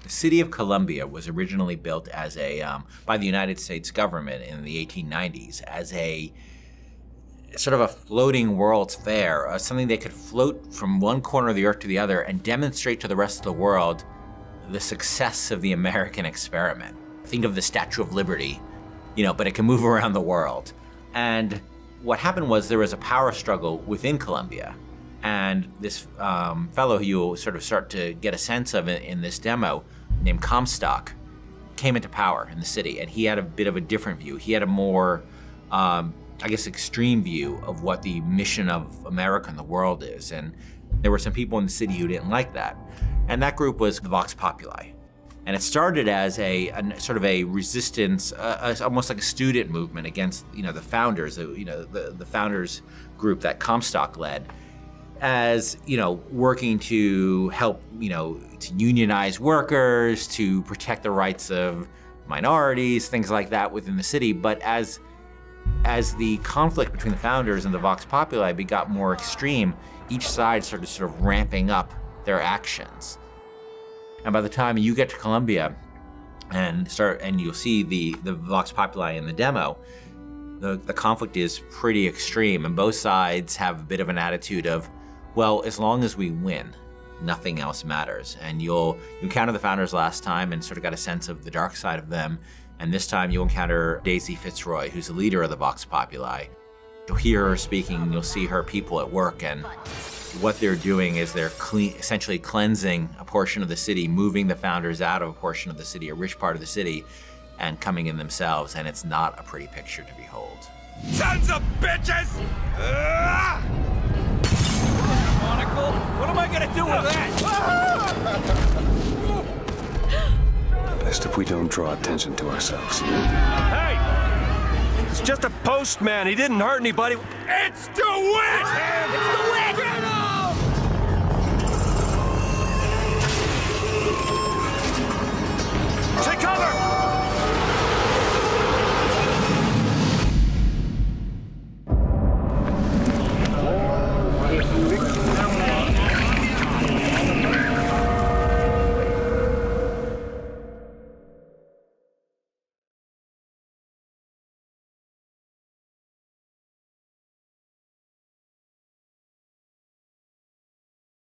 The city of Columbia was originally built as by the United States government in the 1890s as a sort of a floating World's Fair, something they could float from one corner of the earth to the other and demonstrate to the rest of the world the success of the American experiment. Think of the Statue of Liberty, but it can move around the world. And what happened was there was a power struggle within Columbia. And this fellow who you'll sort of start to get a sense of in this demo, named Comstock, came into power in the city, and he had a bit of a different view. He had a more, extreme view of what the mission of America and the world is. And there were some people in the city who didn't like that. And that group was the Vox Populi. And it started as a sort of a resistance, almost like a student movement against, the founders, the founders group that Comstock led, as, working to help, to unionize workers, to protect the rights of minorities, things like that within the city. But as the conflict between the founders and the Vox Populi got more extreme, each side started sort of ramping up their actions. And by the time you get to Columbia and you'll see the Vox Populi in the demo, the conflict is pretty extreme, and both sides have a bit of an attitude of, well, as long as we win, nothing else matters. And you encountered the founders last time and sort of got a sense of the dark side of them. And this time you'll encounter Daisy Fitzroy, who's the leader of the Vox Populi. You'll hear her speaking, you'll see her people at work, and what they're doing is they're essentially cleansing a portion of the city, moving the founders out of a portion of the city, a rich part of the city, and coming in themselves, and it's not a pretty picture to behold. Sons of bitches! Monocle? What am I gonna do with that? Best if we don't draw attention to ourselves. Hey! It's just a postman. He didn't hurt anybody. It's DeWitt! It's DeWitt!